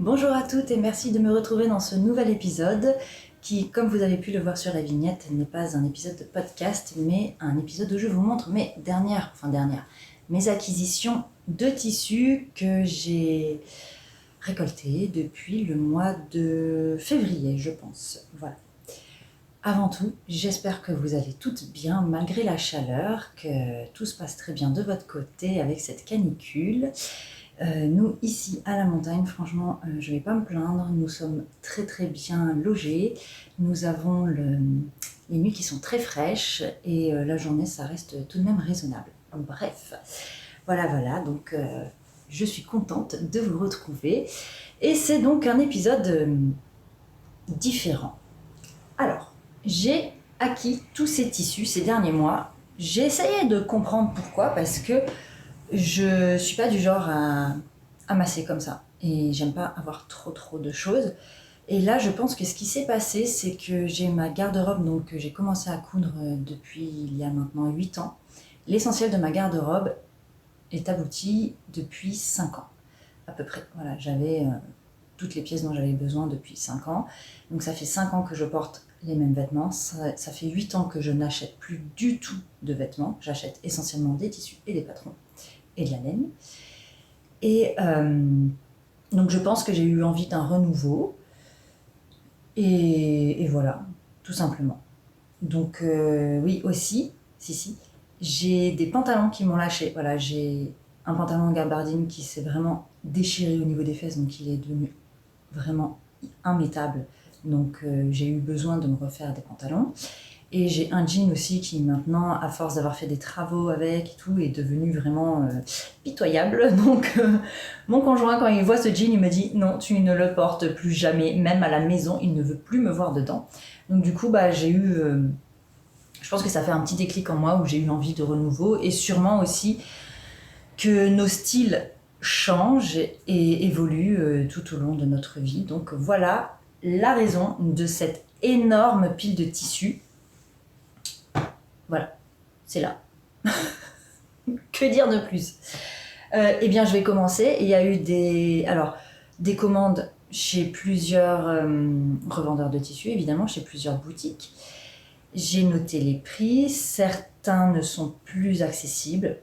Bonjour à toutes et merci de me retrouver dans ce nouvel épisode qui, comme vous avez pu le voir sur la vignette, n'est pas un épisode de podcast, mais un épisode où je vous montre mes mes acquisitions de tissus que j'ai récoltés depuis le mois de février, je pense. Voilà. Avant tout, j'espère que vous allez toutes bien malgré la chaleur, que tout se passe très bien de votre côté avec cette canicule. Nous, ici à la montagne, franchement, je ne vais pas me plaindre. Nous sommes très très bien logés. Nous avons les nuits qui sont très fraîches et la journée, ça reste tout de même raisonnable. Bref, voilà. Donc, je suis contente de vous retrouver. Et c'est donc un épisode différent. Alors, j'ai acquis tous ces tissus ces derniers mois. J'ai essayé de comprendre pourquoi, parce que je suis pas du genre à amasser comme ça et j'aime pas avoir trop de choses. Et là, je pense que ce qui s'est passé, c'est que j'ai ma garde-robe, donc que j'ai commencé à coudre depuis il y a maintenant 8 ans. L'essentiel de ma garde-robe est abouti depuis 5 ans, à peu près. Voilà, j'avais toutes les pièces dont j'avais besoin depuis 5 ans. Donc ça fait 5 ans que je porte les mêmes vêtements. Ça fait 8 ans que je n'achète plus du tout de vêtements. J'achète essentiellement des tissus et des patrons et de la laine. Et donc je pense que j'ai eu envie d'un renouveau. Et voilà, tout simplement. Donc oui, aussi, si, j'ai des pantalons qui m'ont lâché. Voilà, j'ai un pantalon en gabardine qui s'est vraiment déchiré au niveau des fesses, donc il est devenu vraiment immétable. Donc j'ai eu besoin de me refaire des pantalons. Et j'ai un jean aussi qui maintenant, à force d'avoir fait des travaux avec et tout, est devenu vraiment pitoyable. Donc mon conjoint, quand il voit ce jean, il me dit non, tu ne le portes plus jamais, même à la maison, il ne veut plus me voir dedans. Donc du coup, j'ai eu, je pense que ça fait un petit déclic en moi où j'ai eu envie de renouveau, et sûrement aussi que nos styles changent et évoluent tout au long de notre vie. Donc voilà la raison de cette énorme pile de tissus. Voilà, c'est là. Que dire de plus ? Eh bien, je vais commencer. Il y a eu des commandes chez plusieurs revendeurs de tissus, évidemment, chez plusieurs boutiques. J'ai noté les prix. Certains ne sont plus accessibles,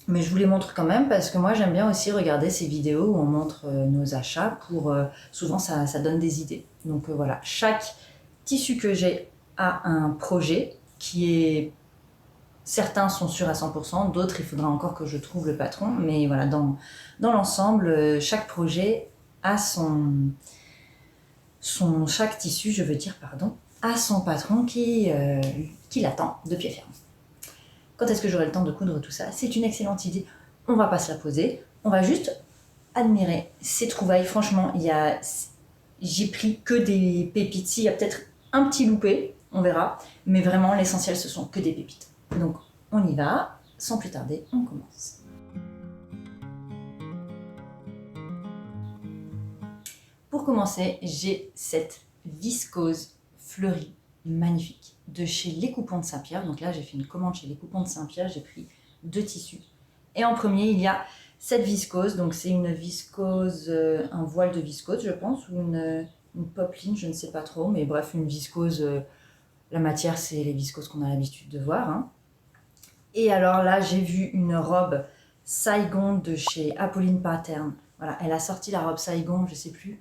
mais je vous les montre quand même parce que moi, j'aime bien aussi regarder ces vidéos où on montre nos achats. Souvent, ça donne des idées. Donc voilà, chaque tissu que j'ai a un projet qui est... Certains sont sûrs à 100%, d'autres, il faudra encore que je trouve le patron. Mais voilà, dans l'ensemble, chaque projet a chaque tissu, a son patron qui l'attend de pied ferme. Quand est-ce que j'aurai le temps de coudre tout ça ? C'est une excellente idée. On va pas se la poser. On va juste admirer ces trouvailles. Franchement, j'ai pris que des pépites. Il y a peut-être un petit loupé, on verra. Mais vraiment, l'essentiel, ce sont que des pépites. Donc, on y va. Sans plus tarder, on commence. Pour commencer, j'ai cette viscose fleurie magnifique de chez Les Coupons de Saint-Pierre. Donc là, j'ai fait une commande chez Les Coupons de Saint-Pierre. J'ai pris 2 tissus. Et en premier, il y a cette viscose. Donc c'est une viscose, un voile de viscose, je pense, ou une popeline, je ne sais pas trop. Mais bref, une viscose... la matière, c'est les viscoses qu'on a l'habitude de voir. Hein. Et alors là, j'ai vu une robe Saigon de chez Apolline Pattern. Voilà, elle a sorti la robe Saigon, je sais plus,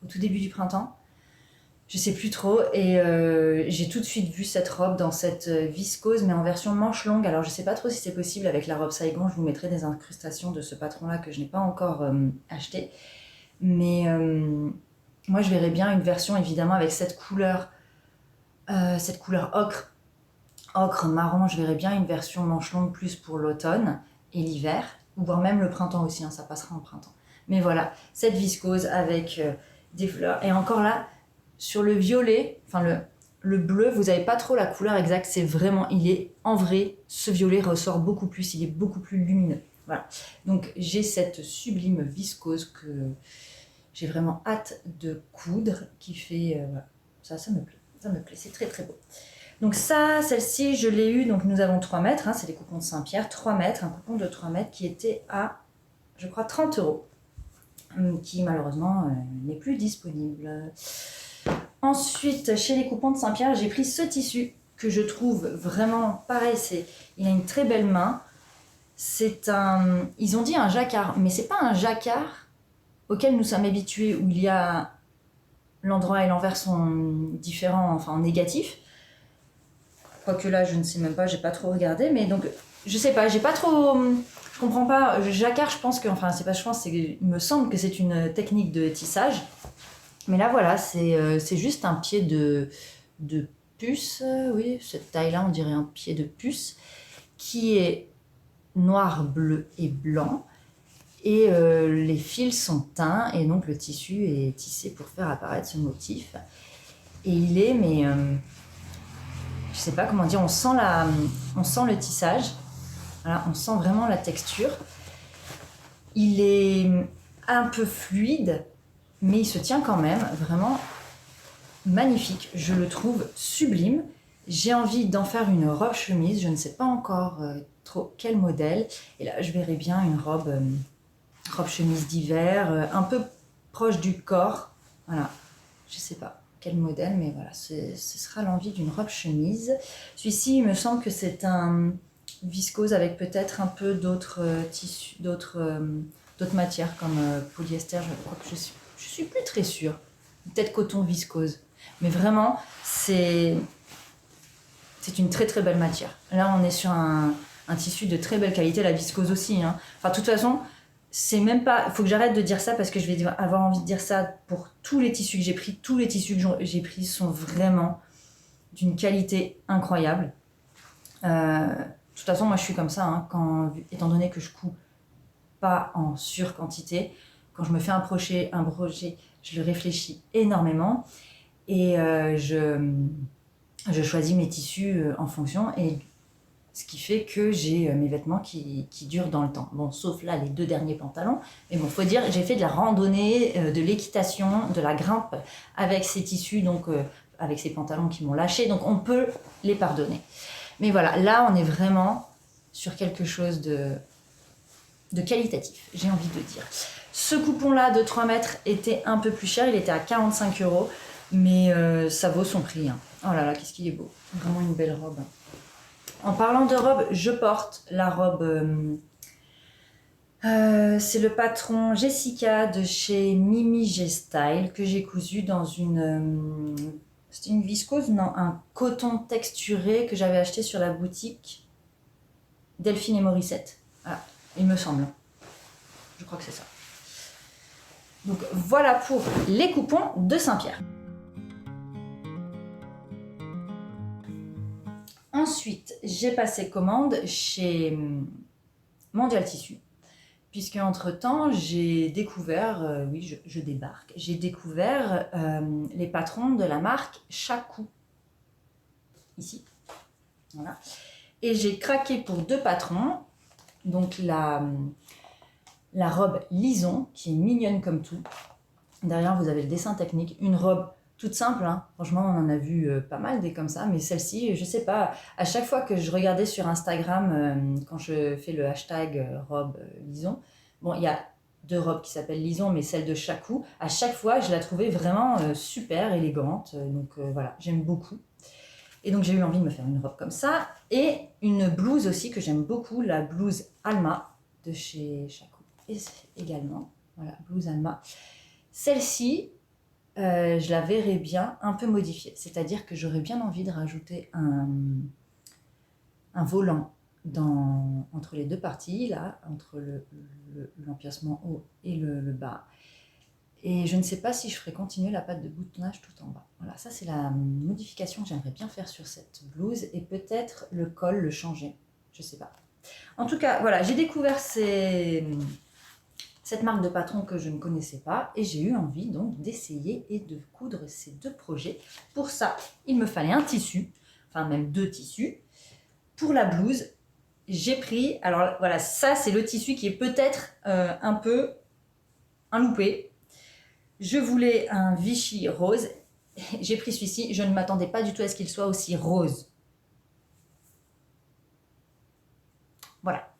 au tout début du printemps. Je sais plus trop. Et j'ai tout de suite vu cette robe dans cette viscose, mais en version manche longue. Alors je sais pas trop si c'est possible avec la robe Saigon. Je vous mettrai des incrustations de ce patron-là que je n'ai pas encore acheté. Mais moi, je verrais bien une version, évidemment, avec cette couleur ocre marron. Je verrais bien une version manche longue plus pour l'automne et l'hiver, ou voire même le printemps aussi, hein, ça passera en printemps. Mais voilà, cette viscose avec des fleurs. Et encore là, sur le violet, enfin le bleu, vous n'avez pas trop la couleur exacte, c'est vraiment, il est en vrai, ce violet ressort beaucoup plus, il est beaucoup plus lumineux. Voilà, donc j'ai cette sublime viscose que j'ai vraiment hâte de coudre, qui fait, voilà, ça me plaît, c'est très très beau. Donc ça, celle-ci, je l'ai eue, donc nous avons 3 mètres, hein, c'est les coupons de Saint-Pierre, 3 mètres, un coupon de 3 mètres qui était à, je crois, 30 €. qui malheureusement n'est plus disponible. Ensuite, chez les Coupons de Saint-Pierre, j'ai pris ce tissu que je trouve vraiment pareil. Il a une très belle main. Ils ont dit un jacquard, mais c'est pas un jacquard auquel nous sommes habitués, où il y a l'endroit et l'envers sont différents, enfin en négatif. Quoique là, je ne sais même pas, j'ai pas trop regardé, mais donc je sais pas, j'ai pas trop. Je comprends pas. Jacquard, je pense que, enfin, c'est pas, je pense, il me semble que c'est une technique de tissage. Mais là, voilà, c'est juste un pied de puce. Oui, cette taille-là, on dirait un pied de puce qui est noir, bleu et blanc. Et les fils sont teints et donc le tissu est tissé pour faire apparaître ce motif. Et il est, mais je sais pas comment dire, on sent le tissage. Voilà, on sent vraiment la texture. Il est un peu fluide, mais il se tient quand même, vraiment magnifique. Je le trouve sublime. J'ai envie d'en faire une robe chemise. Je ne sais pas encore trop quel modèle. Et là, je verrais bien une robe chemise d'hiver, un peu proche du corps. Voilà, je sais pas quel modèle, mais voilà, ce sera l'envie d'une robe chemise. Celui-ci, il me semble que c'est un viscose avec peut-être un peu d'autres tissus, d'autres matières comme polyester. Je crois que je suis plus très sûre. Peut-être coton viscose. Mais vraiment, c'est une très très belle matière. Là, on est sur un tissu de très belle qualité, la viscose aussi. Hein. Enfin, de toute façon, c'est même pas. Il faut que j'arrête de dire ça parce que je vais avoir envie de dire ça pour tous les tissus que j'ai pris. Tous les tissus que j'ai pris sont vraiment d'une qualité incroyable. De toute façon, moi je suis comme ça, hein, étant donné que je couds pas en surquantité, quand je me fais un broché, je le réfléchis énormément et je choisis mes tissus en fonction, et ce qui fait que j'ai mes vêtements qui durent dans le temps. Bon, sauf là les 2 derniers pantalons, mais bon, faut dire, j'ai fait de la randonnée, de l'équitation, de la grimpe avec ces tissus, donc avec ces pantalons qui m'ont lâché, donc on peut les pardonner. Mais voilà, là on est vraiment sur quelque chose de qualitatif, j'ai envie de dire. Ce coupon-là de 3 mètres était un peu plus cher, il était à 45 €, mais ça vaut son prix. Hein. Oh là là, qu'est-ce qu'il est beau, vraiment une belle robe. En parlant de robe, je porte la robe, c'est le patron Jessica de chez Mimi G Style que j'ai cousu dans c'était une viscose, non, un coton texturé que j'avais acheté sur la boutique Delphine et Morissette. Voilà, il me semble. Je crois que c'est ça. Donc voilà pour les coupons de Saint-Pierre. Ensuite, j'ai passé commande chez Mondial Tissu, puisque entre-temps, j'ai découvert, oui, je débarque, j'ai découvert les patrons de la marque Chacou, ici, voilà. Et j'ai craqué pour 2 patrons, donc la robe Lison, qui est mignonne comme tout. Derrière, vous avez le dessin technique, une robe toute simple, hein. Franchement, on en a vu pas mal des comme ça, mais celle-ci, je sais pas, à chaque fois que je regardais sur Instagram, quand je fais le hashtag robe Lison, bon, il y a 2 robes qui s'appellent Lison, mais celle de Chacou, à chaque fois, je la trouvais vraiment super élégante, donc voilà, j'aime beaucoup. Et donc j'ai eu envie de me faire une robe comme ça, et une blouse aussi que j'aime beaucoup, la blouse Alma de chez Chacou, et également, voilà, blouse Alma. Celle-ci, je la verrais bien un peu modifiée. C'est-à-dire que j'aurais bien envie de rajouter un volant entre les 2 parties, là, entre l'empiècement haut et le bas. Et je ne sais pas si je ferai continuer la patte de boutonnage tout en bas. Voilà, ça c'est la modification que j'aimerais bien faire sur cette blouse, et peut-être le col, le changer. Je sais pas. En tout cas, voilà, j'ai découvert cette marque de patron que je ne connaissais pas, et j'ai eu envie donc d'essayer et de coudre ces 2 projets. Pour ça, il me fallait un tissu, enfin même 2 tissus. Pour la blouse, j'ai pris, alors voilà, ça c'est le tissu qui est peut-être un peu un loupé. Je voulais un Vichy rose, j'ai pris celui-ci, je ne m'attendais pas du tout à ce qu'il soit aussi rose. Voilà.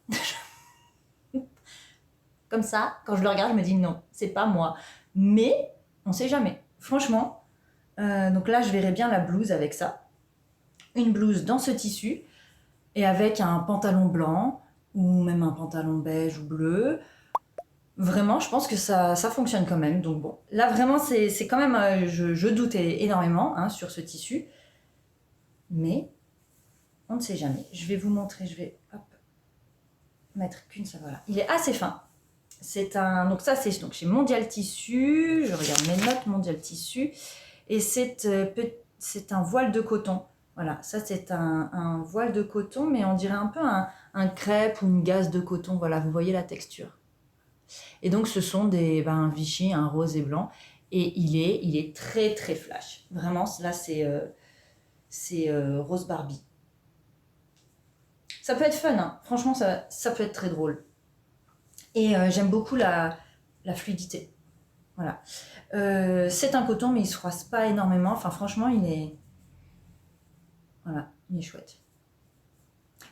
comme ça, quand je le regarde, je me dis non, c'est pas moi. Mais on sait jamais. Franchement, donc là, je verrais bien la blouse avec ça. Une blouse dans ce tissu et avec un pantalon blanc ou même un pantalon beige ou bleu. Vraiment, je pense que ça fonctionne quand même. Donc bon, là vraiment, c'est quand même, je doute énormément hein, sur ce tissu. Mais on ne sait jamais. Je vais vous montrer, je vais hop, mettre qu'une seule. Voilà. Il est assez fin. C'est un, donc ça c'est donc chez Mondial Tissu. Je regarde mes notes Mondial Tissu et c'est un voile de coton. Voilà, ça c'est un voile de coton, mais on dirait un peu un crêpe ou une gaze de coton. Voilà, vous voyez la texture. Et donc ce sont un Vichy, un rose et blanc, et il est très très flash. Vraiment, là c'est rose Barbie. Ça peut être fun, hein. Franchement ça peut être très drôle. Et j'aime beaucoup la fluidité. Voilà. C'est un coton, mais il se froisse pas énormément. Enfin, franchement, il est chouette.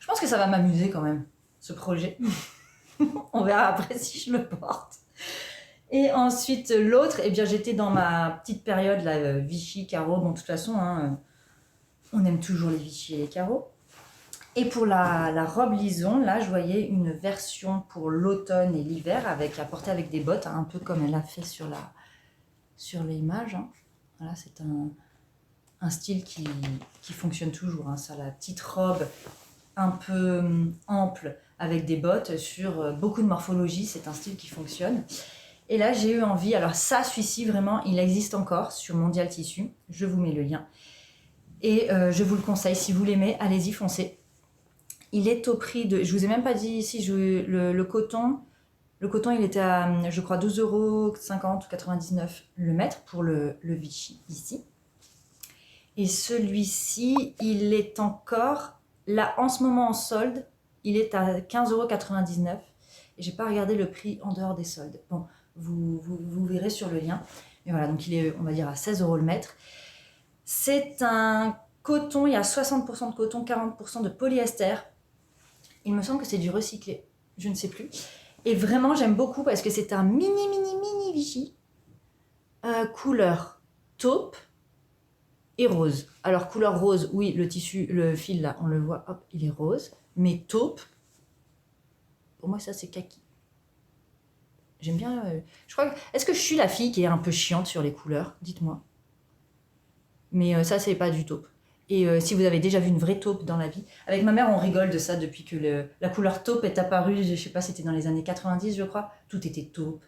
Je pense que ça va m'amuser quand même, ce projet. On verra après si je le porte. Et ensuite, l'autre, eh bien, j'étais dans ma petite période, là, Vichy, carreau. Bon, de toute façon, hein, on aime toujours les Vichy et les carreaux. Et pour la robe lison, là, je voyais une version pour l'automne et l'hiver à porter avec des bottes, hein, un peu comme elle a fait sur l'image. Hein. Voilà, c'est un style qui fonctionne toujours. Hein. Ça, la petite robe un peu ample avec des bottes sur beaucoup de morphologie, c'est un style qui fonctionne. Et là, j'ai eu envie, alors ça, celui-ci, vraiment, il existe encore sur Mondial Tissu. Je vous mets le lien. Et je vous le conseille, si vous l'aimez, allez-y, foncez. Il est au prix de... Je vous ai même pas dit ici, le coton. Le coton, il était à, je crois, 12,50 € ou 99 le mètre pour le Vichy, ici. Et celui-ci, il est encore, là, en ce moment en solde, il est à 15,99 €. Et j'ai pas regardé le prix en dehors des soldes. Bon, vous verrez sur le lien. Et voilà, donc il est, on va dire, à 16 € le mètre. C'est un coton, il y a 60% de coton, 40% de polyester. Il me semble que c'est du recyclé, je ne sais plus. Et vraiment, j'aime beaucoup parce que c'est un mini Vichy, couleur taupe et rose. Alors, couleur rose, oui, le tissu, le fil là, on le voit, hop, il est rose. Mais taupe, pour moi, ça c'est kaki. J'aime bien. Je crois. Est-ce que je suis la fille qui est un peu chiante sur les couleurs? Dites-moi. Mais ça, c'est pas du taupe. Et si vous avez déjà vu une vraie taupe dans la vie, avec ma mère, on rigole de ça depuis que la couleur taupe est apparue. Je sais pas, c'était dans les années 90, je crois. Tout était taupe,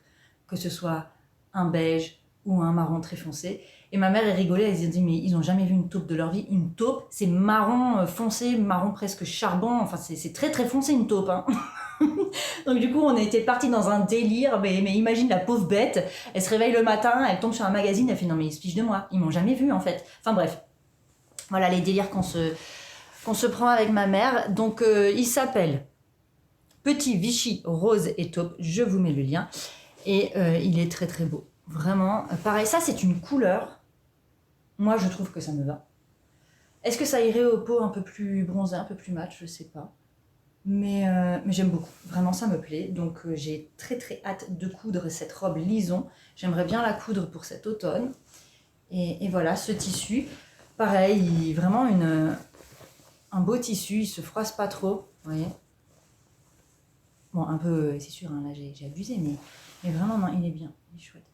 que ce soit un beige ou un marron très foncé. Et ma mère, elle rigolait, elle se dit, mais ils ont jamais vu une taupe de leur vie. Une taupe, c'est marron foncé, marron presque charbon. Enfin, c'est très très foncé une taupe. Hein. Donc du coup, on était partis dans un délire. Mais imagine la pauvre bête, elle se réveille le matin, elle tombe sur un magazine, elle fait non mais ils se fichent de moi, ils m'ont jamais vu en fait. Enfin bref, voilà les délires qu'on se prend avec ma mère. Donc il s'appelle Petit Vichy Rose et Taupe. Je vous mets le lien et il est très très beau. Vraiment, pareil, ça c'est une couleur. Moi je trouve que ça me va. Est-ce que ça irait aux peaux un peu plus bronzées, un peu plus mat? Je sais pas. Mais j'aime beaucoup, vraiment ça me plaît. Donc j'ai très très hâte de coudre cette robe lison. J'aimerais bien la coudre pour cet automne. Et voilà, ce tissu, pareil, vraiment un beau tissu, il se froisse pas trop, vous voyez. Bon, un peu, c'est sûr, hein, là j'ai abusé, mais vraiment, non, il est bien, il est chouette.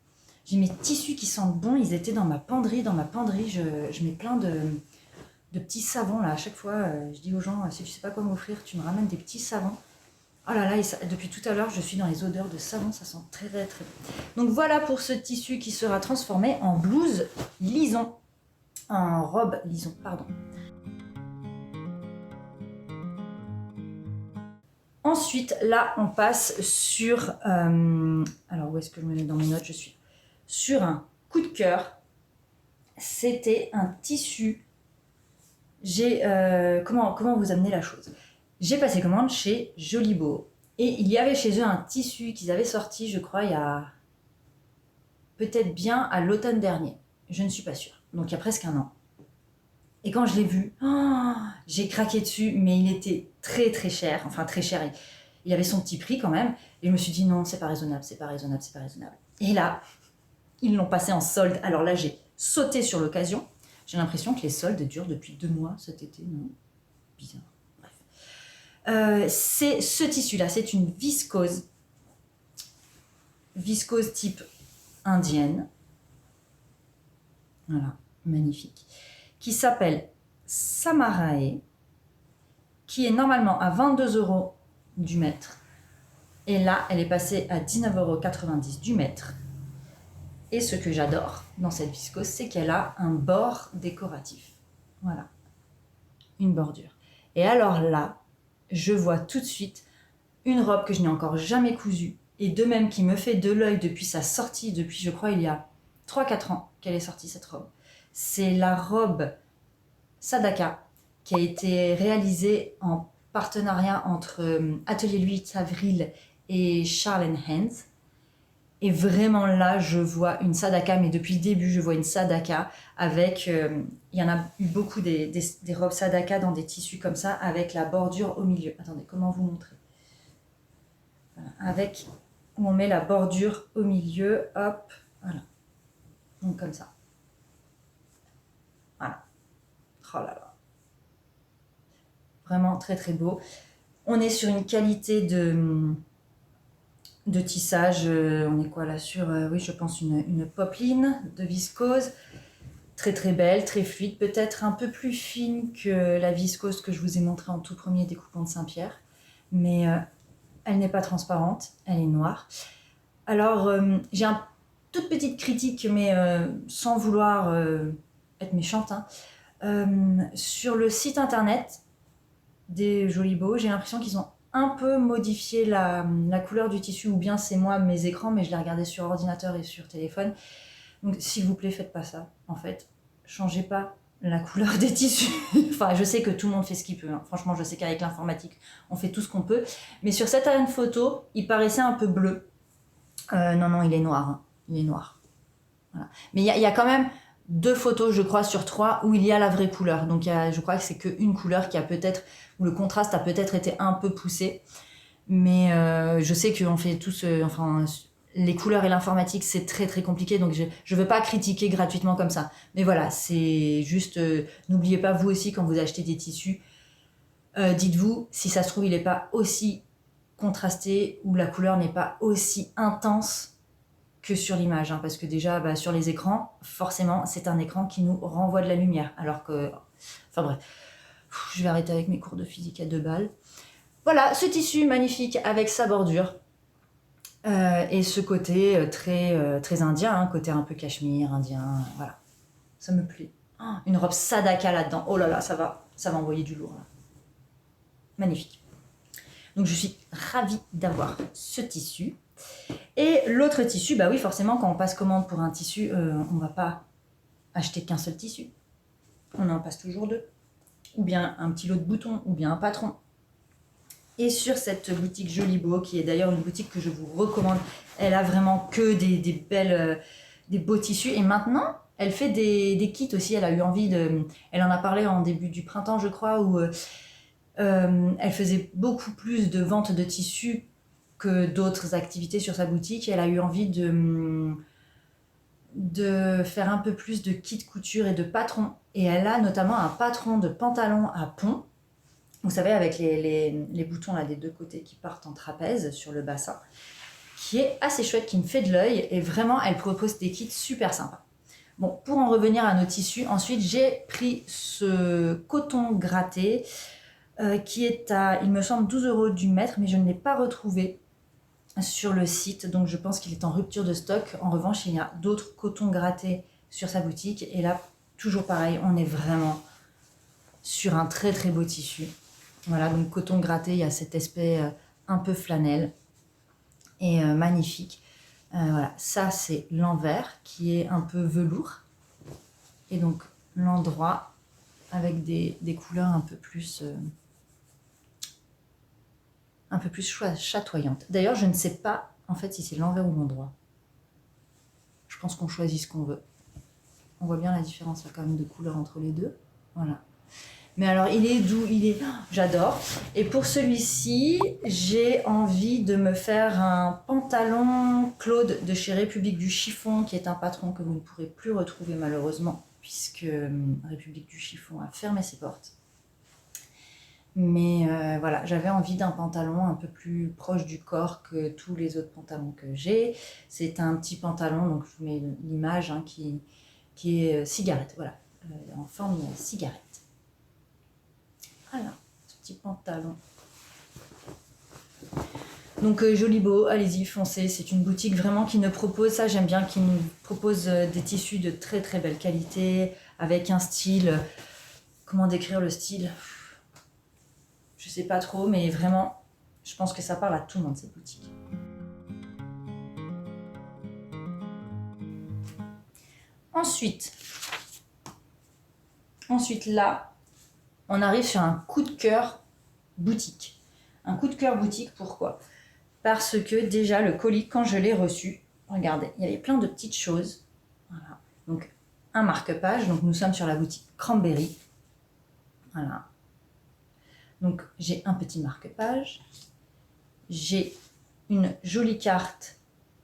J'ai mes tissus qui sentent bon, ils étaient dans ma penderie. Dans ma penderie, je mets plein de petits savons là. À chaque fois, je dis aux gens, si tu sais pas quoi m'offrir, tu me ramènes des petits savons. Oh là là, depuis tout à l'heure, je suis dans les odeurs de savon, ça sent très très très bon. Donc voilà pour ce tissu qui sera transformé en blouse lison, en robe lison, pardon. Ensuite, là, on passe sur... alors, où est-ce que je me mets dans mes notes? Je suis sur un coup de cœur. C'était un tissu. Comment vous amener la chose? J'ai passé commande chez Jolibow. Et il y avait chez eux un tissu qu'ils avaient sorti, je crois, il y a peut-être bien à l'automne dernier. Je ne suis pas sûre. Donc, il y a presque un an. Et quand je l'ai vu, j'ai craqué dessus, mais il était très très cher. Enfin, très cher. Il avait son petit prix quand même. Et je me suis dit non, c'est pas raisonnable, c'est pas raisonnable, c'est pas raisonnable. Et là, ils l'ont passé en solde. Alors là, j'ai sauté sur l'occasion. J'ai l'impression que les soldes durent depuis 2 mois cet été. Non, bizarre. Bref. C'est ce tissu-là, c'est une viscose. Viscose type indienne. Voilà, magnifique. Qui s'appelle Samarae, qui est normalement à 22 € du mètre. Et là, elle est passée à 19,90 € du mètre. Et ce que j'adore dans cette viscose, c'est qu'elle a un bord décoratif. Voilà, une bordure. Et alors là, je vois tout de suite une robe que je n'ai encore jamais cousue, et de même qui me fait de l'œil depuis sa sortie, depuis je crois il y a 3-4 ans qu'elle est sortie cette robe. C'est la robe Sadaka qui a été réalisée en partenariat entre Atelier Louis Avril et Charles & Hands. Et vraiment là, je vois une Sadaka, mais depuis le début, je vois une Sadaka avec... il y en a eu beaucoup des robes Sadaka dans des tissus comme ça, avec la bordure au milieu. Attendez, comment vous montrer? Voilà, avec... où on met la bordure au milieu, hop, voilà. Donc comme ça. Voilà. Oh là là. Vraiment très très beau. On est sur une qualité de tissage, on est quoi là sur, oui je pense une popeline de viscose, très très belle, très fluide, peut-être un peu plus fine que la viscose que je vous ai montrée en tout premier découpant de Saint-Pierre, mais elle n'est pas transparente, elle est noire. Alors j'ai une toute petite critique, mais sans vouloir être méchante, hein. Sur le site internet des Jolis Beaux, j'ai l'impression qu'ils ont un peu modifié la couleur du tissu, ou bien c'est moi, mes écrans, mais je l'ai regardé sur ordinateur et sur téléphone. Donc s'il vous plaît, faites pas ça, en fait. Changez pas la couleur des tissus. Enfin, je sais que tout le monde fait ce qu'il peut, hein. Franchement, je sais qu'avec l'informatique, on fait tout ce qu'on peut. Mais sur cette photo, il paraissait un peu bleu. Non, il est noir, hein. Il est noir. Voilà. Mais il y a quand même 2 photos, je crois, sur 3 où il y a la vraie couleur. Donc je crois que c'est qu'une couleur qui a peut-être, où le contraste a peut-être été un peu poussé. Mais je sais qu'on fait tous, enfin, les couleurs et l'informatique, c'est très très compliqué. Donc je veux pas critiquer gratuitement comme ça. Mais voilà, c'est juste, n'oubliez pas vous aussi quand vous achetez des tissus, dites-vous, si ça se trouve, il n'est pas aussi contrasté ou la couleur n'est pas aussi intense que sur l'image, hein, parce que déjà sur les écrans, forcément c'est un écran qui nous renvoie de la lumière, alors que, enfin bref, je vais arrêter avec mes cours de physique à 2 balles. Voilà, ce tissu magnifique avec sa bordure et ce côté très indien, hein, côté un peu cachemire, indien, voilà, ça me plaît. Oh, une robe Sadaka là-dedans, oh là là, ça va envoyer du lourd là. Magnifique. Donc je suis ravie d'avoir ce tissu. Et l'autre tissu, bah oui, forcément, quand on passe commande pour un tissu, on va pas acheter qu'un seul tissu. On en passe toujours 2. Ou bien un petit lot de boutons, ou bien un patron. Et sur cette boutique Jolis Beaux, qui est d'ailleurs une boutique que je vous recommande, elle a vraiment que des belles, des beaux tissus. Et maintenant, elle fait des kits aussi. Elle a eu envie de... Elle en a parlé en début du printemps, je crois, où elle faisait beaucoup plus de ventes de tissus que d'autres activités sur sa boutique. Elle a eu envie de faire un peu plus de kits couture et de patrons. Et elle a notamment un patron de pantalon à pont, vous savez, avec les boutons là, des 2 côtés qui partent en trapèze sur le bassin, qui est assez chouette, qui me fait de l'œil. Et vraiment, elle propose des kits super sympas. Bon, pour en revenir à nos tissus, ensuite, j'ai pris ce coton gratté qui est à, il me semble, 12 € du mètre, mais je ne l'ai pas retrouvé sur le site, donc je pense qu'il est en rupture de stock. En revanche, il y a d'autres cotons grattés sur sa boutique, et là, toujours pareil, on est vraiment sur un très très beau tissu. Voilà, donc coton gratté, il y a cet aspect un peu flanelle, et magnifique. Voilà, ça c'est l'envers, qui est un peu velours, et donc l'endroit avec des couleurs un peu plus chatoyante. D'ailleurs, je ne sais pas en fait si c'est l'envers ou l'endroit. Je pense qu'on choisit ce qu'on veut. On voit bien la différence là, quand même de couleur entre les deux. Voilà. Mais alors, il est doux, j'adore. Et pour celui-ci, j'ai envie de me faire un pantalon Claude de chez République du Chiffon, qui est un patron que vous ne pourrez plus retrouver malheureusement, puisque République du Chiffon a fermé ses portes. Mais voilà, j'avais envie d'un pantalon un peu plus proche du corps que tous les autres pantalons que j'ai. C'est un petit pantalon, donc je vous mets l'image qui est cigarette, voilà, en forme cigarette. Voilà, ce petit pantalon. Donc joli beau, allez-y, foncez. C'est une boutique vraiment qui nous propose, ça j'aime bien, qui nous propose des tissus de très très belle qualité, avec un style, comment décrire le style? Je sais pas trop, mais vraiment, je pense que ça parle à tout le monde, cette boutique. Ensuite là, on arrive sur un coup de cœur boutique. Un coup de cœur boutique, pourquoi? Parce que déjà, le colis, quand je l'ai reçu, regardez, il y avait plein de petites choses. Voilà. Donc, un marque-page. Donc, nous sommes sur la boutique Cranberry. Voilà. Donc, j'ai un petit marque-page. J'ai une jolie carte,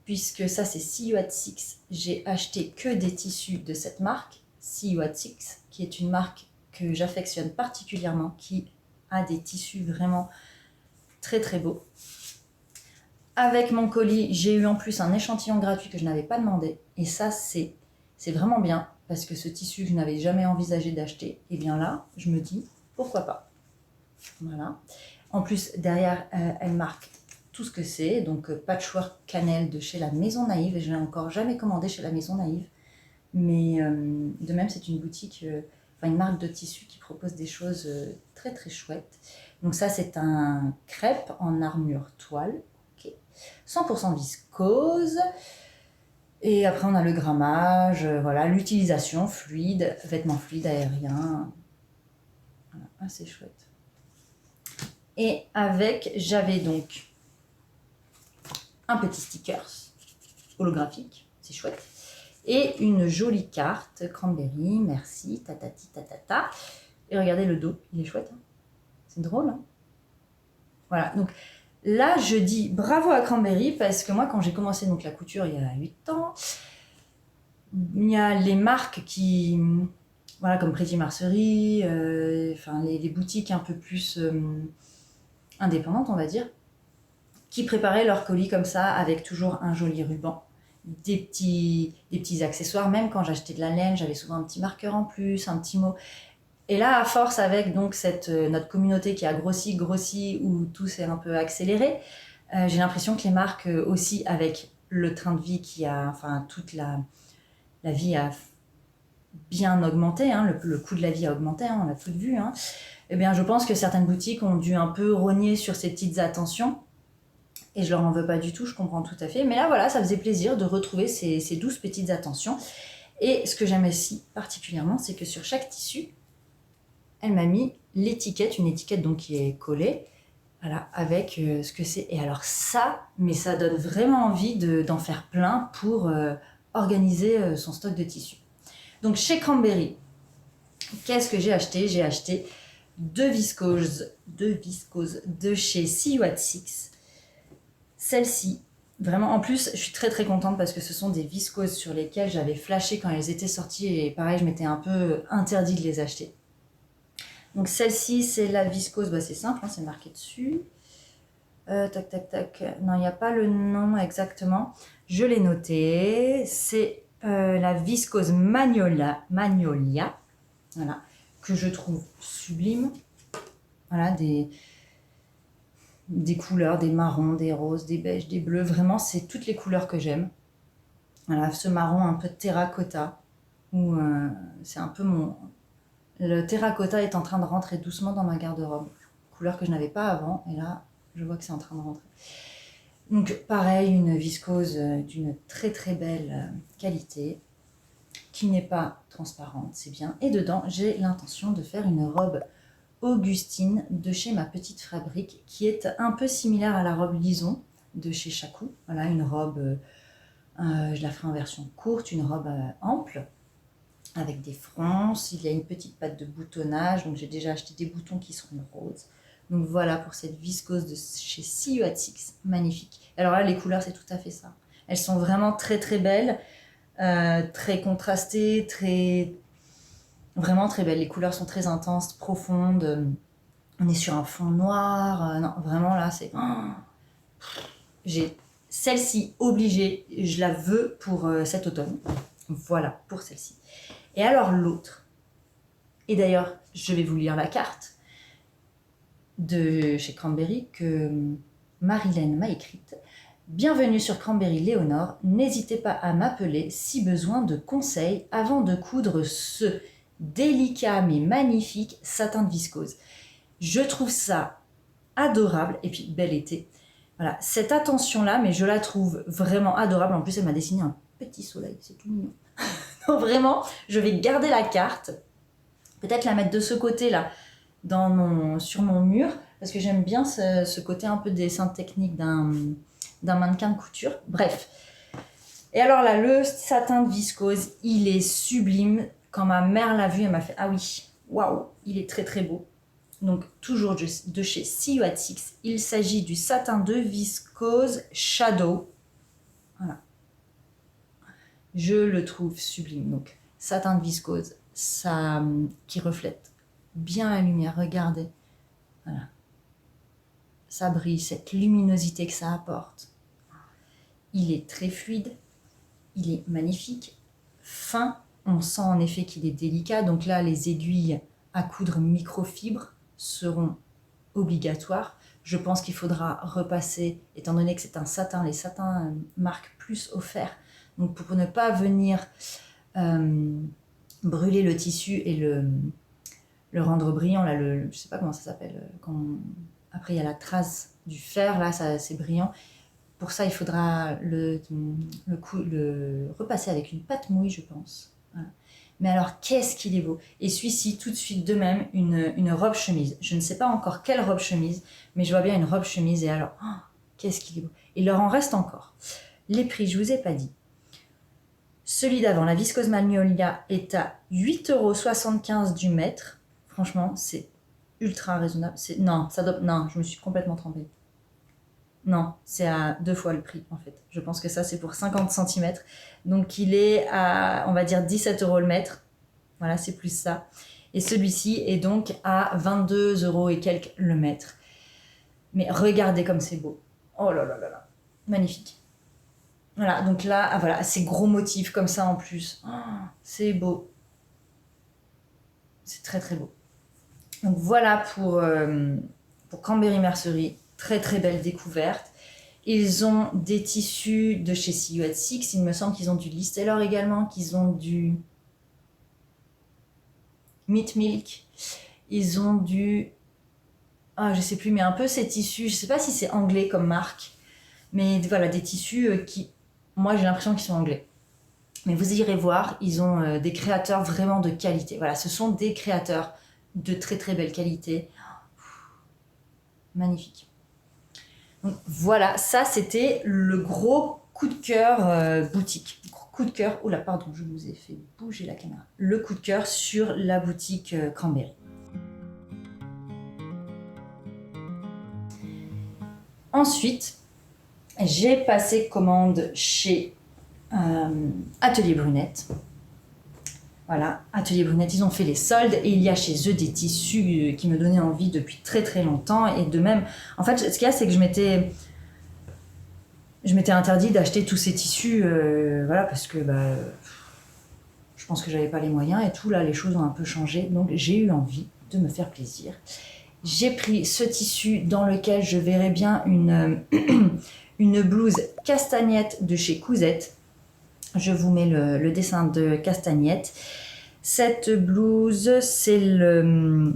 puisque ça, c'est See You at Six. J'ai acheté que des tissus de cette marque, See You at Six, qui est une marque que j'affectionne particulièrement, qui a des tissus vraiment très très beaux. Avec mon colis, j'ai eu en plus un échantillon gratuit que je n'avais pas demandé. Et ça, c'est vraiment bien, parce que ce tissu, je n'avais jamais envisagé d'acheter. Et bien là, je me dis, pourquoi pas. Voilà. En plus, derrière, elle marque tout ce que c'est. Donc, patchwork cannelle de chez la Maison Naïve. Et je n'ai encore jamais commandé chez la Maison Naïve. Mais de même, c'est une boutique, une marque de tissu qui propose des choses très très chouettes. Donc ça, c'est un crêpe en armure toile. 100% viscose. Et après, on a le grammage, voilà, l'utilisation fluide, vêtements fluides, aériens. Voilà, assez chouette. Et avec, j'avais donc un petit sticker holographique, c'est chouette. Et une jolie carte, Cranberry, merci, tatati, tatata. Et regardez le dos, il est chouette. Hein, c'est drôle. Hein, voilà, donc là, je dis bravo à Cranberry parce que moi, quand j'ai commencé donc, la couture il y a 8 ans, il y a les marques qui, voilà, comme Pretty Mercerie, les boutiques un peu plus indépendantes, on va dire, qui préparaient leurs colis comme ça avec toujours un joli ruban, des petits accessoires. Même quand j'achetais de la laine, j'avais souvent un petit marqueur en plus, un petit mot. Et là, à force, avec donc notre communauté qui a grossi, où tout s'est un peu accéléré, j'ai l'impression que les marques aussi, avec le train de vie toute la vie a bien augmenté, hein, le coût de la vie a augmenté, hein, on l'a tout vu. Hein, eh bien, je pense que certaines boutiques ont dû un peu rogner sur ces petites attentions. Et je leur en veux pas du tout, je comprends tout à fait. Mais là, voilà, ça faisait plaisir de retrouver ces douces petites attentions. Et ce que j'aime aussi particulièrement, c'est que sur chaque tissu, elle m'a mis l'étiquette, une étiquette donc qui est collée, voilà, avec ce que c'est. Et alors ça donne vraiment envie d'en faire plein pour organiser son stock de tissus. Donc chez Cranberry, qu'est-ce que j'ai acheté? J'ai acheté deux viscoses de chez See You at Six. Celle-ci, vraiment, en plus, je suis très très contente parce que ce sont des viscoses sur lesquelles j'avais flashé quand elles étaient sorties et pareil, je m'étais un peu interdit de les acheter. Donc celle-ci, c'est la viscose, c'est simple, hein, c'est marqué dessus. Tac. Non, il n'y a pas le nom exactement. Je l'ai noté. C'est la viscose Magnolia, voilà, que je trouve sublime. Voilà, des couleurs, des marrons, des roses, des beiges, des bleus. Vraiment, c'est toutes les couleurs que j'aime. Voilà, ce marron un peu terracotta, où c'est un peu le terracotta est en train de rentrer doucement dans ma garde-robe. Couleur que je n'avais pas avant, et là, je vois que c'est en train de rentrer. Donc, pareil, une viscose d'une très très belle qualité, qui n'est pas transparente, c'est bien. Et dedans, j'ai l'intention de faire une robe Augustine de chez Ma Petite Fabrique, qui est un peu similaire à la robe Lison de chez Chacou. Voilà, une robe, je la ferai en version courte, une robe ample. avec des fronces. Il y a une petite patte de boutonnage, donc j'ai déjà acheté des boutons qui seront roses. Donc voilà pour cette viscose de chez CU@6, magnifique. Alors là, les couleurs, c'est tout à fait ça. Elles sont vraiment très très belles, très contrastées, vraiment très belles. Les couleurs sont très intenses, profondes. On est sur un fond noir. Non, vraiment là, c'est... J'ai celle-ci obligée, je la veux pour cet automne. Voilà, pour celle-ci. Et alors l'autre, et d'ailleurs, je vais vous lire la carte de chez Cranberry que Marilène m'a écrite. Bienvenue sur Cranberry Léonore, n'hésitez pas à m'appeler si besoin de conseils avant de coudre ce délicat mais magnifique satin de viscose. Je trouve ça adorable, et puis bel été. Voilà, cette attention-là, mais je la trouve vraiment adorable. En plus, elle m'a dessiné un petit soleil, c'est tout mignon. Donc vraiment, je vais garder la carte, peut-être la mettre de ce côté-là, sur mon mur, parce que j'aime bien ce côté un peu dessin technique d'un mannequin de couture. Bref. Et alors là, le satin de viscose, il est sublime. Quand ma mère l'a vu, elle m'a fait « Ah oui, waouh, il est très très beau ». Donc toujours de chez CU@6, il s'agit du satin de viscose Shadow. Voilà. Je le trouve sublime. Donc satin de viscose, ça, qui reflète bien la lumière. Regardez. Voilà. Ça brille, cette luminosité que ça apporte. Il est très fluide. Il est magnifique. Fin. On sent en effet qu'il est délicat. Donc là, les aiguilles à coudre microfibre seront obligatoires. Je pense qu'il faudra repasser, étant donné que c'est un satin, les satins marquent plus au fer. Donc pour ne pas venir brûler le tissu et le rendre brillant, là, je ne sais pas comment ça s'appelle, après il y a la trace du fer, là c'est brillant. Pour ça, il faudra le repasser avec une pâte mouille, je pense. Voilà. Mais alors, qu'est-ce qu'il est beau! Et celui-ci, tout de suite, de même, une robe-chemise. Je ne sais pas encore quelle robe-chemise, mais je vois bien une robe-chemise. Et alors, qu'est-ce qu'il est beau! Il leur en reste encore. Les prix, je ne vous ai pas dit. Celui d'avant, la viscose Magnolia, est à 8,75 € du mètre. Franchement, c'est ultra raisonnable. Non, je me suis complètement trompée. Non, c'est à 2 fois le prix en fait. Je pense que ça c'est pour 50 cm. Donc il est à, on va dire 17 € le mètre. Voilà, c'est plus ça. Et celui-ci est donc à 22 € et quelques le mètre. Mais regardez comme c'est beau. Oh là là là là. Magnifique. Voilà, donc là, voilà, ces gros motifs comme ça en plus. Oh, c'est beau. C'est très très beau. Donc voilà pour Cranberry Mercerie. Très très belle découverte. Ils ont des tissus de chez CU@6. Il me semble qu'ils ont du Listeller également, qu'ils ont du Meat Milk. Ils ont du... je sais plus, mais un peu ces tissus. Je sais pas si c'est anglais comme marque. Mais voilà, des tissus qui... Moi, j'ai l'impression qu'ils sont anglais. Mais vous irez voir, ils ont des créateurs vraiment de qualité. Voilà, ce sont des créateurs de très très belle qualité. Magnifique. Donc voilà, ça c'était le gros coup de cœur boutique. Coup de cœur, oh là pardon, je vous ai fait bouger la caméra. Le coup de cœur sur la boutique Cranberry. Ensuite, j'ai passé commande chez Atelier Brunette. Voilà, Atelier Brunette, ils ont fait les soldes et il y a chez eux des tissus qui me donnaient envie depuis très très longtemps. Et de même, en fait, ce qu'il y a, c'est que je m'étais interdit d'acheter tous ces tissus, voilà, parce que je pense que j'avais pas les moyens et tout. Là, les choses ont un peu changé, donc j'ai eu envie de me faire plaisir. J'ai pris ce tissu dans lequel je verrais bien une blouse castagnette de chez Cousette. Je vous mets le dessin de Castagnette. Cette blouse, c'est le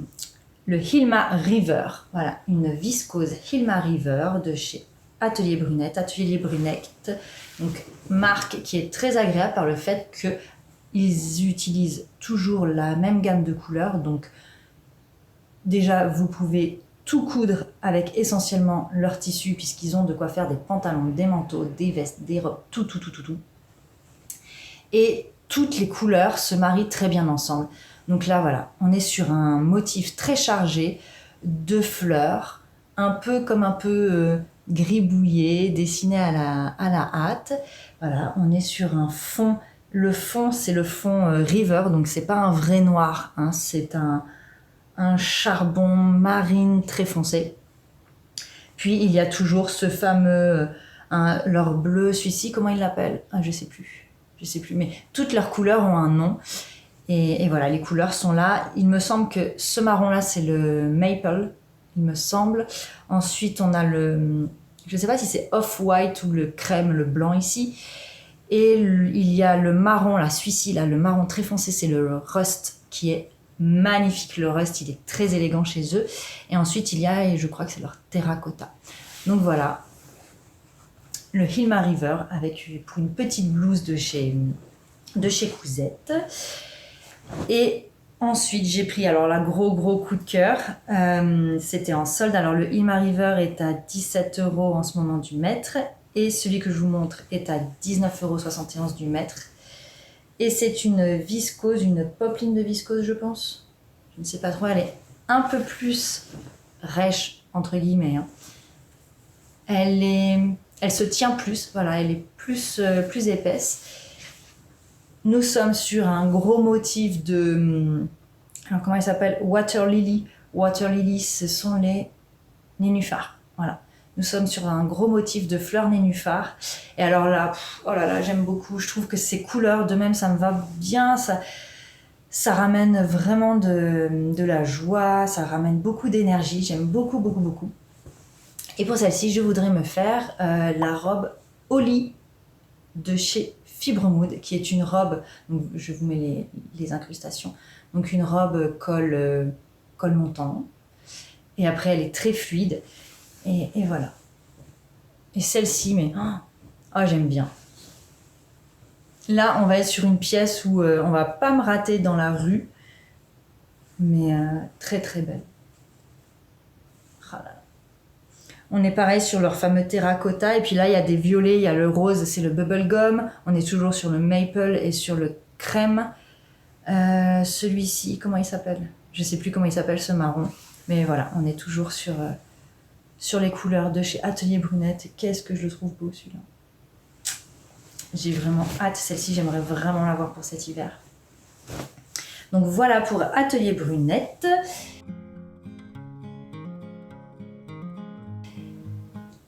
Hilma River. Voilà, une viscose Hilma River de chez Atelier Brunette. Atelier Brunette, donc marque qui est très agréable par le fait qu'ils utilisent toujours la même gamme de couleurs. Donc déjà, vous pouvez tout coudre avec essentiellement leur tissu puisqu'ils ont de quoi faire des pantalons, des manteaux, des vestes, des robes, tout. Et toutes les couleurs se marient très bien ensemble. Donc là, voilà, on est sur un motif très chargé de fleurs, un peu gribouillé, dessiné à la hâte. Voilà, on est sur un fond. Le fond, c'est le fond River, donc c'est pas un vrai noir, hein, c'est un charbon marine très foncé. Puis il y a toujours ce fameux, leur bleu, celui-ci, comment ils l'appellent? Ah, je sais plus, mais toutes leurs couleurs ont un nom. Et voilà, les couleurs sont là. Il me semble que ce marron-là, c'est le maple, il me semble. Ensuite, on a je ne sais pas si c'est off-white ou le crème, le blanc ici. Et il y a le marron, là, celui-ci, là, le marron très foncé, c'est le rust qui est magnifique. Le rust, il est très élégant chez eux. Et ensuite, il y a, et je crois que c'est leur terracotta. Donc voilà, le Hilma River pour une petite blouse de chez Cousette. Et ensuite, j'ai pris alors la gros coup de cœur. C'était en solde. Alors le Hilma River est à 17 € en ce moment du mètre. Et celui que je vous montre est à 19,71 € du mètre. Et c'est une viscose, une popeline de viscose, je pense. Je ne sais pas trop, elle est un peu plus rêche, entre guillemets. Hein. Elle se tient plus, voilà, elle est plus épaisse. Nous sommes sur un gros motif de... Alors comment il s'appelle? Water Lily. Water Lily, ce sont les nénuphars. Voilà. Nous sommes sur un gros motif de fleurs nénuphars. Et alors là, oh là là, j'aime beaucoup. Je trouve que ces couleurs, de même, ça me va bien. Ça ramène vraiment de la joie. Ça ramène beaucoup d'énergie. J'aime beaucoup. Et pour celle-ci, je voudrais me faire la robe Oli de chez Fibremood, qui est une robe, donc je vous mets les incrustations, donc une robe col montant, et après elle est très fluide, et voilà. Et celle-ci, mais j'aime bien. Là, on va être sur une pièce où on va pas me rater dans la rue, mais très belle. On est pareil sur leur fameux terracotta, et puis là il y a des violets, il y a le rose, c'est le bubblegum. On est toujours sur le maple et sur le crème. Celui-ci, comment il s'appelle? Je sais plus comment il s'appelle, ce marron. Mais voilà, on est toujours sur les couleurs de chez Atelier Brunette. Qu'est-ce que je le trouve beau celui-là. J'ai vraiment hâte, celle-ci j'aimerais vraiment l'avoir pour cet hiver. Donc voilà pour Atelier Brunette.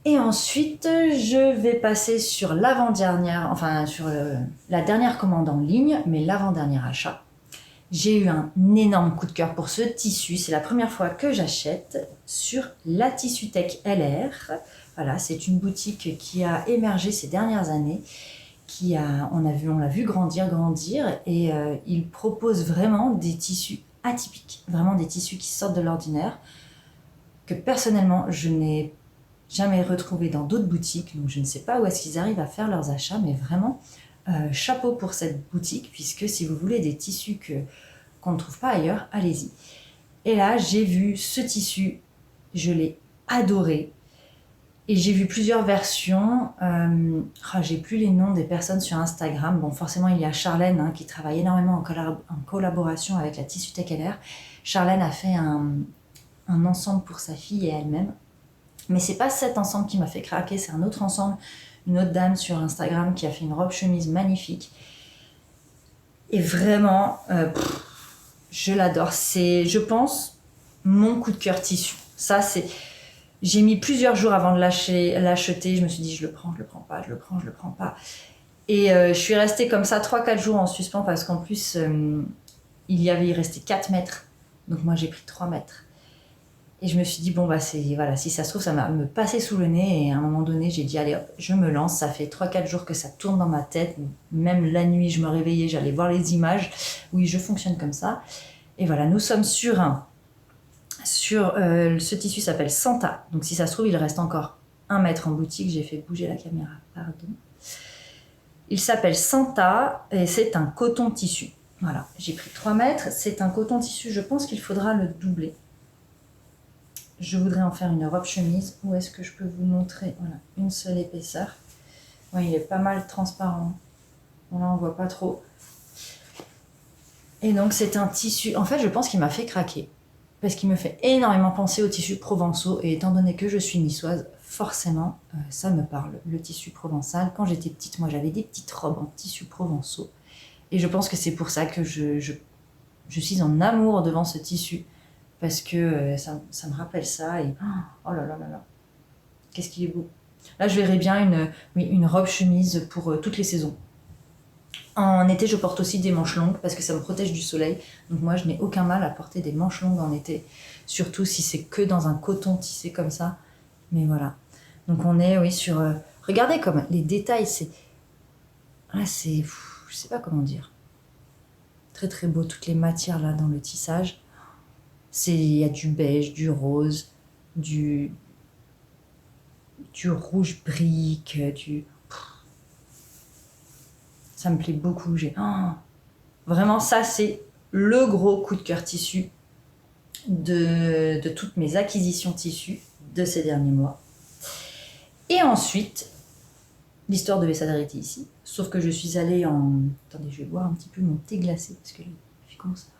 Et ensuite, je vais passer sur l'avant-dernière, enfin sur la dernière commande en ligne, mais l'avant-dernier achat. J'ai eu un énorme coup de cœur pour ce tissu. C'est la première fois que j'achète sur la Tissutech LR. Voilà, c'est une boutique qui a émergé ces dernières années, on l'a vu grandir, et il propose vraiment des tissus atypiques, vraiment des tissus qui sortent de l'ordinaire, que personnellement, je n'ai jamais retrouvé dans d'autres boutiques, donc je ne sais pas où est-ce qu'ils arrivent à faire leurs achats, mais vraiment chapeau pour cette boutique, puisque si vous voulez des tissus qu'on ne trouve pas ailleurs, allez-y. Et là, j'ai vu ce tissu, je l'ai adoré, et j'ai vu plusieurs versions. J'ai plus les noms des personnes sur Instagram. Bon, forcément, il y a Charlène qui travaille énormément en collaboration avec la Tissutech LR. Charlène a fait un ensemble pour sa fille et elle-même. Mais c'est pas cet ensemble qui m'a fait craquer, c'est un autre ensemble, une autre dame sur Instagram qui a fait une robe chemise magnifique. Et vraiment, je l'adore. C'est, je pense, mon coup de cœur tissu. Ça, j'ai mis plusieurs jours avant de l'acheter. Je me suis dit, je le prends pas. Et je suis restée comme ça 3-4 jours en suspens parce qu'en plus, il restait 4 mètres. Donc moi, j'ai pris 3 mètres. Et je me suis dit, si ça se trouve, ça va me passer sous le nez. Et à un moment donné, j'ai dit, allez hop, je me lance. Ça fait 3-4 jours que ça tourne dans ma tête. Même la nuit, je me réveillais, j'allais voir les images. Oui, je fonctionne comme ça. Et voilà, nous sommes sur ce tissu s'appelle Santa. Donc si ça se trouve, il reste encore 1 mètre en boutique. J'ai fait bouger la caméra, pardon. Il s'appelle Santa et c'est un coton tissu. Voilà, j'ai pris 3 mètres. C'est un coton tissu, je pense qu'il faudra le doubler. Je voudrais en faire une robe chemise. Où est-ce que je peux vous montrer? Voilà, une seule épaisseur. Ouais, il est pas mal transparent. Bon, là, on voit pas trop. Et donc c'est un tissu, en fait je pense qu'il m'a fait craquer, parce qu'il me fait énormément penser aux tissus provençaux, et étant donné que je suis niçoise, forcément ça me parle, le tissu provençal. Quand j'étais petite, moi j'avais des petites robes en tissu provençaux, et je pense que c'est pour ça que je suis en amour devant ce tissu, parce que ça me rappelle ça, et oh là là là là, qu'est-ce qu'il est beau. Là je verrais bien une robe chemise pour toutes les saisons. En été, je porte aussi des manches longues parce que ça me protège du soleil. Donc moi, je n'ai aucun mal à porter des manches longues en été. Surtout si c'est que dans un coton tissé comme ça. Mais voilà. Donc on est, oui, sur... regardez comme les détails, c'est... Là, c'est... Je sais pas comment dire. Très très beau, toutes les matières là dans le tissage. Il y a du beige, du rose, du rouge brique, ça me plaît beaucoup. Vraiment, ça, c'est le gros coup de cœur tissu de toutes mes acquisitions tissus de ces derniers mois. Et ensuite, l'histoire devait s'arrêter ici, sauf que je suis allée en... Attendez, je vais boire un petit peu mon thé glacé, parce que je commence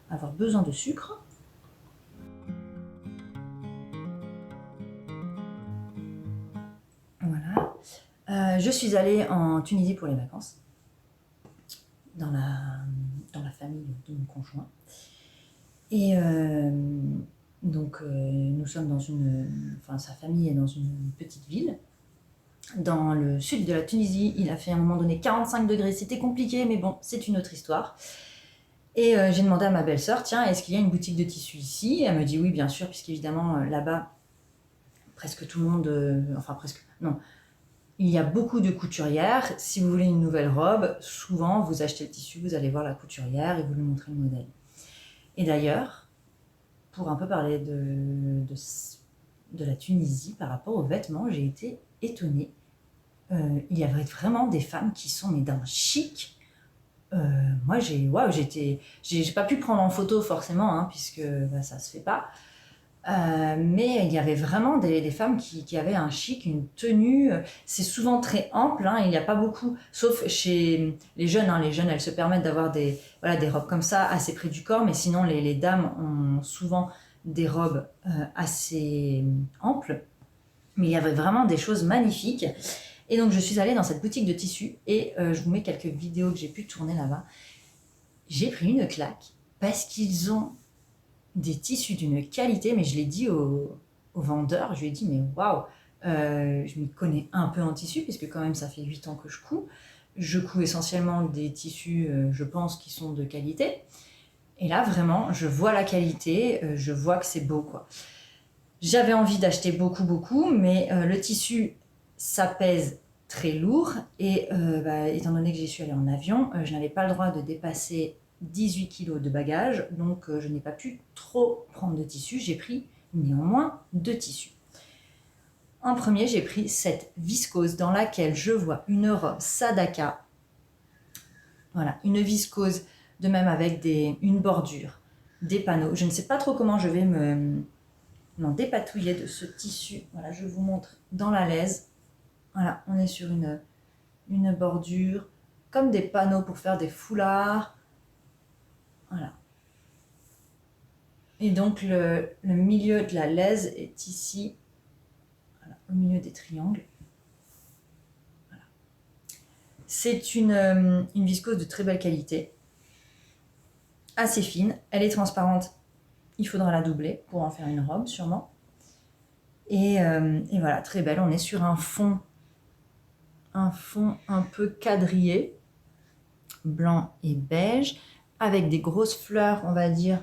à avoir besoin de sucre. Voilà. Je suis allée en Tunisie pour les vacances, dans la famille de mon conjoint. Et donc nous sommes dans sa famille est dans une petite ville dans le sud de la Tunisie. Il a fait à un moment donné 45 degrés, c'était compliqué, mais bon, c'est une autre histoire. Et j'ai demandé à ma belle-sœur, tiens, est-ce qu'il y a une boutique de tissus ici? Et elle me dit oui, bien sûr, puisqu'évidemment là-bas, presque tout le monde, non, il y a beaucoup de couturières. Si vous voulez une nouvelle robe, souvent vous achetez le tissu, vous allez voir la couturière et vous lui montrez le modèle. Et d'ailleurs, pour un peu parler de la Tunisie par rapport aux vêtements, j'ai été étonnée. Il y avait vraiment des femmes qui sont d'un chic. Moi, j'ai pas pu prendre en photo forcément, hein, puisque ça se fait pas. Mais il y avait vraiment des femmes qui avaient un chic, une tenue. C'est souvent très ample, hein, il n'y a pas beaucoup, sauf chez les jeunes. Hein, les jeunes, elles se permettent d'avoir des robes comme ça, assez près du corps, mais sinon les dames ont souvent des robes assez amples. Mais il y avait vraiment des choses magnifiques. Et donc je suis allée dans cette boutique de tissus, et je vous mets quelques vidéos que j'ai pu tourner là-bas. J'ai pris une claque, parce qu'ils ont des tissus d'une qualité, mais je l'ai dit au vendeur, je lui ai dit, mais waouh, je m'y connais un peu en tissu, puisque quand même ça fait 8 ans que je couds. Je couds essentiellement des tissus, je pense, qui sont de qualité. Et là, vraiment, je vois la qualité, je vois que c'est beau, quoi. J'avais envie d'acheter beaucoup, mais le tissu, ça pèse très lourd, et étant donné que j'y suis allée en avion, je n'avais pas le droit de dépasser 18 kg de bagages, donc je n'ai pas pu trop prendre de tissu. J'ai pris néanmoins 2 tissus. En premier, j'ai pris cette viscose dans laquelle je vois une robe Sadaka. Voilà, une viscose, de même avec une bordure, des panneaux. Je ne sais pas trop comment je vais m'en dépatouiller de ce tissu. Voilà, je vous montre dans la laise. Voilà, on est sur une bordure, comme des panneaux pour faire des foulards. Voilà. Et donc le milieu de la laise est ici, voilà, au milieu des triangles. Voilà. C'est une viscose de très belle qualité, assez fine. Elle est transparente, il faudra la doubler pour en faire une robe sûrement. Et voilà, très belle. On est sur un fond un peu quadrillé, blanc et beige, avec des grosses fleurs, on va dire,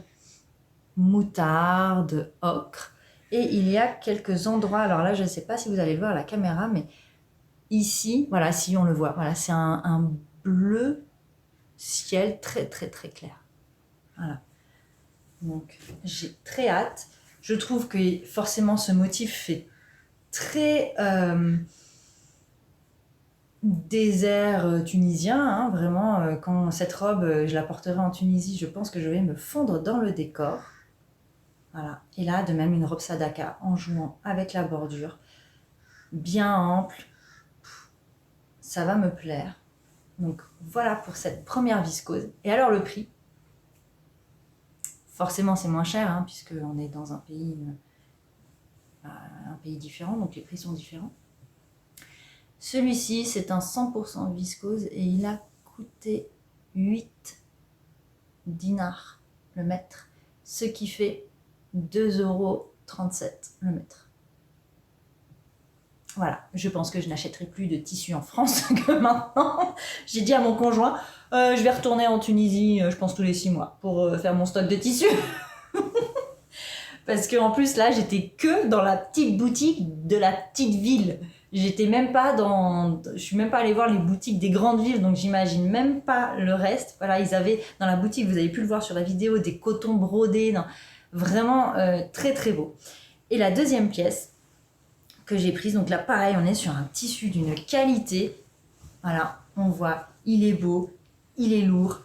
moutarde, ocre. Et il y a quelques endroits, alors là je ne sais pas si vous allez le voir à la caméra, mais ici, voilà, si on le voit, voilà, c'est un bleu ciel très clair. Voilà. Donc j'ai très hâte. Je trouve que forcément ce motif fait très désert tunisien, hein, vraiment. Quand cette robe, je la porterai en Tunisie, je pense que je vais me fondre dans le décor. Voilà. Et là, de même, une robe Sadaka en jouant avec la bordure, bien ample. Ça va me plaire. Donc voilà pour cette première viscose. Et alors le prix, Forcément, c'est moins cher, hein, puisqu'on est dans un pays différent, donc les prix sont différents. Celui-ci, c'est un 100% viscose et il a coûté 8 dinars le mètre, ce qui fait 2,37 € le mètre. Voilà, je pense que je n'achèterai plus de tissu en France que maintenant. J'ai dit à mon conjoint, je vais retourner en Tunisie, je pense tous les 6 mois, pour faire mon stock de tissu. Parce qu'en plus, là, j'étais que dans la petite boutique de la petite ville. J'étais même pas je suis même pas allée voir les boutiques des grandes villes, donc j'imagine même pas le reste. Voilà, ils avaient dans la boutique, vous avez pu le voir sur la vidéo, des cotons brodés, vraiment très très beau. Et la deuxième pièce que j'ai prise, donc là pareil, on est sur un tissu d'une qualité. Voilà, on voit, il est beau, il est lourd,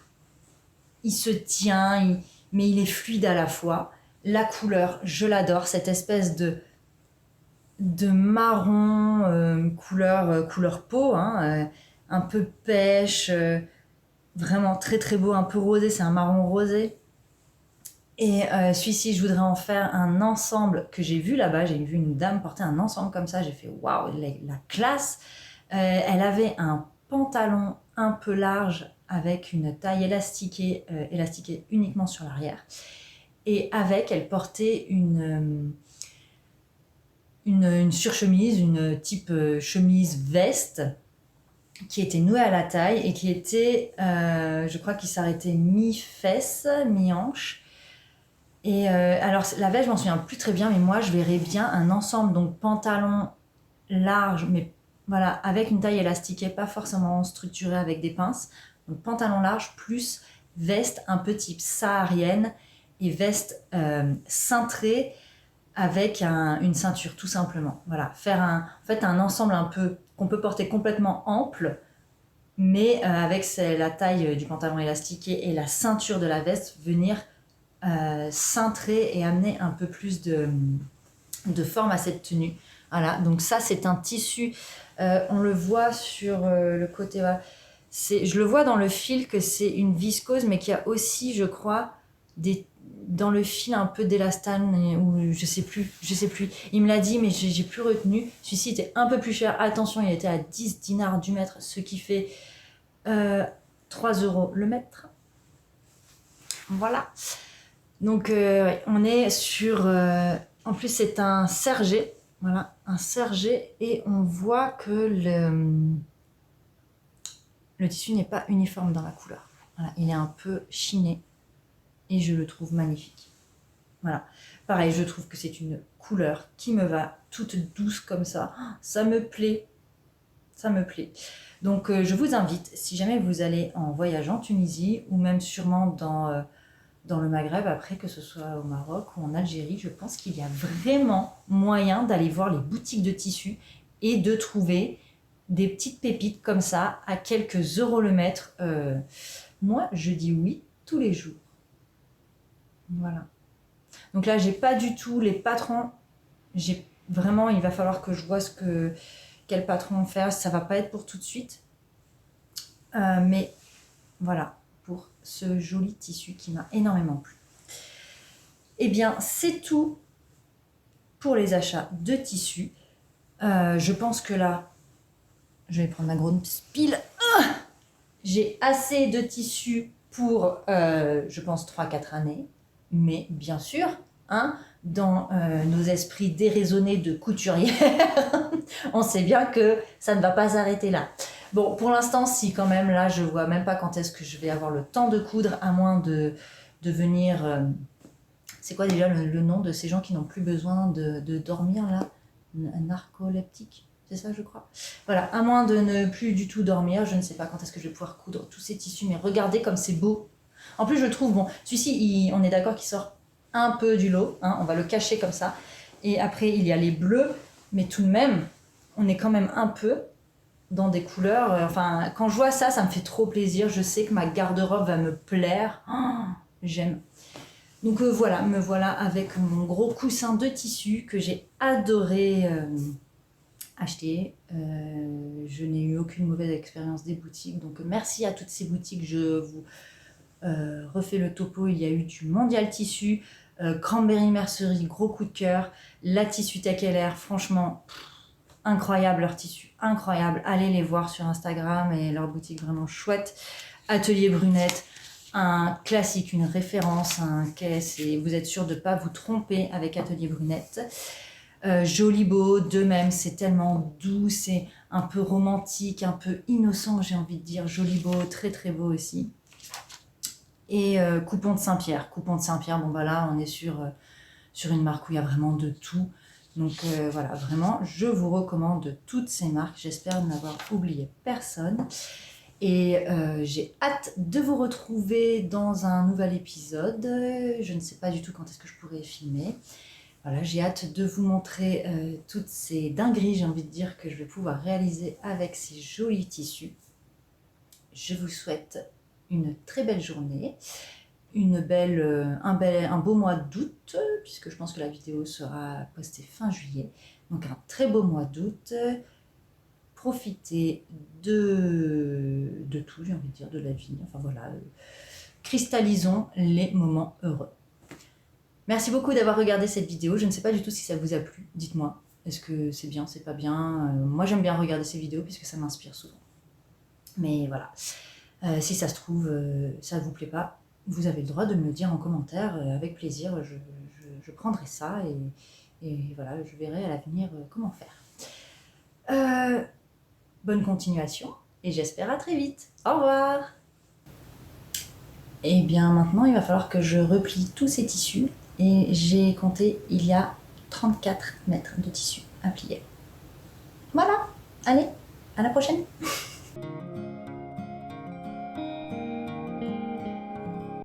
il se tient, mais il est fluide à la fois. La couleur, je l'adore, cette espèce de marron, couleur peau, hein, un peu pêche, vraiment très très beau, un peu rosé, c'est un marron rosé. Et celui-ci, je voudrais en faire un ensemble que j'ai vu là-bas. J'ai vu une dame porter un ensemble comme ça, j'ai fait waouh, la classe. Elle avait un pantalon un peu large avec une taille élastiquée uniquement sur l'arrière. Et avec, elle portait une surchemise, une type chemise veste qui était nouée à la taille et qui était, je crois qu'il s'arrêtait mi-fesse, mi-hanche. Et alors la veste, je m'en souviens plus très bien, mais moi je verrais bien un ensemble, donc pantalon large, mais voilà, avec une taille élastiquée, pas forcément structurée avec des pinces. Donc pantalon large plus veste un peu type saharienne et veste cintrée avec une ceinture tout simplement. Voilà, faire un ensemble un peu qu'on peut porter complètement ample, mais avec la taille du pantalon élastiqué et la ceinture de la veste, venir cintrer et amener un peu plus de forme à cette tenue. Voilà, donc ça c'est un tissu, on le voit sur le côté, voilà. Je le vois dans le fil que c'est une viscose, mais qu'il y a aussi, je crois, dans le fil un peu d'élastane, ou je sais plus. Il me l'a dit, mais j'ai plus retenu. Celui-ci était un peu plus cher. Attention, il était à 10 dinars du mètre, ce qui fait 3 € le mètre. Voilà. Donc on est sur... en plus c'est un sergé. Voilà, un sergé. Et on voit que le tissu n'est pas uniforme dans la couleur. Voilà, il est un peu chiné. Et je le trouve magnifique. Voilà. Pareil, je trouve que c'est une couleur qui me va, toute douce comme ça. Ça me plaît. Ça me plaît. Donc je vous invite, si jamais vous allez en voyage en Tunisie, ou même sûrement dans le Maghreb, après, que ce soit au Maroc ou en Algérie, je pense qu'il y a vraiment moyen d'aller voir les boutiques de tissus et de trouver des petites pépites comme ça à quelques euros le mètre. Moi, je dis oui tous les jours. Voilà. Donc là, j'ai pas du tout les patrons. Vraiment, il va falloir que je vois quel patron faire. Ça va pas être pour tout de suite. Mais voilà, pour ce joli tissu qui m'a énormément plu. Eh bien, c'est tout pour les achats de tissus. Je pense que là, je vais prendre ma grosse pile. J'ai assez de tissus pour, je pense, 3-4 années. Mais bien sûr, dans nos esprits déraisonnés de couturière, on sait bien que ça ne va pas s'arrêter là. Bon, pour l'instant, si quand même, là, je vois même pas quand est-ce que je vais avoir le temps de coudre, à moins de venir... c'est quoi déjà le nom de ces gens qui n'ont plus besoin de dormir, là? Narcoleptique, c'est ça, je crois. Voilà, à moins de ne plus du tout dormir, je ne sais pas quand est-ce que je vais pouvoir coudre tous ces tissus, mais regardez comme c'est beau. En plus, je trouve, bon, celui-ci, on est d'accord qu'il sort un peu du lot, on va le cacher comme ça. Et après, il y a les bleus, mais tout de même, on est quand même un peu dans des couleurs. Enfin, quand je vois ça, ça me fait trop plaisir. Je sais que ma garde-robe va me plaire. J'aime. Donc voilà, me voilà avec mon gros coussin de tissu que j'ai adoré acheter. Je n'ai eu aucune mauvaise expérience des boutiques. Donc merci à toutes ces boutiques. refait le topo, il y a eu du Mondial Tissu, Cranberry Mercerie, gros coup de cœur, la Tissu Tech LR, franchement, incroyable leur tissu, incroyable. Allez les voir sur Instagram et leur boutique vraiment chouette. Atelier Brunette, un classique, une référence, un caisse, et vous êtes sûr de ne pas vous tromper avec Atelier Brunette. Jolibeau, de même, c'est tellement doux, c'est un peu romantique, un peu innocent, j'ai envie de dire. Jolibeau, très très beau aussi. Et Coupon de Saint-Pierre. Coupon de Saint-Pierre, bon bah là, on est sur une marque où il y a vraiment de tout. Donc voilà, vraiment, je vous recommande toutes ces marques. J'espère n'avoir oublié personne. Et j'ai hâte de vous retrouver dans un nouvel épisode. Je ne sais pas du tout quand est-ce que je pourrai filmer. Voilà, j'ai hâte de vous montrer toutes ces dingueries, j'ai envie de dire, que je vais pouvoir réaliser avec ces jolis tissus. Je vous souhaite une très belle journée, un beau mois d'août, puisque je pense que la vidéo sera postée fin juillet. Donc un très beau mois d'août. Profitez de tout, j'ai envie de dire, de la vie. Enfin voilà, cristallisons les moments heureux. Merci beaucoup d'avoir regardé cette vidéo. Je ne sais pas du tout si ça vous a plu. Dites-moi, est-ce que c'est bien, c'est pas bien? Moi j'aime bien regarder ces vidéos puisque ça m'inspire souvent. Mais voilà, si ça se trouve, ça ne vous plaît pas, vous avez le droit de me le dire en commentaire. Avec plaisir, je prendrai ça et voilà, je verrai à l'avenir comment faire. Bonne continuation et j'espère à très vite. Au revoir! Et bien maintenant, il va falloir que je replie tous ces tissus et j'ai compté, il y a 34 mètres de tissu à plier. Voilà, allez, à la prochaine!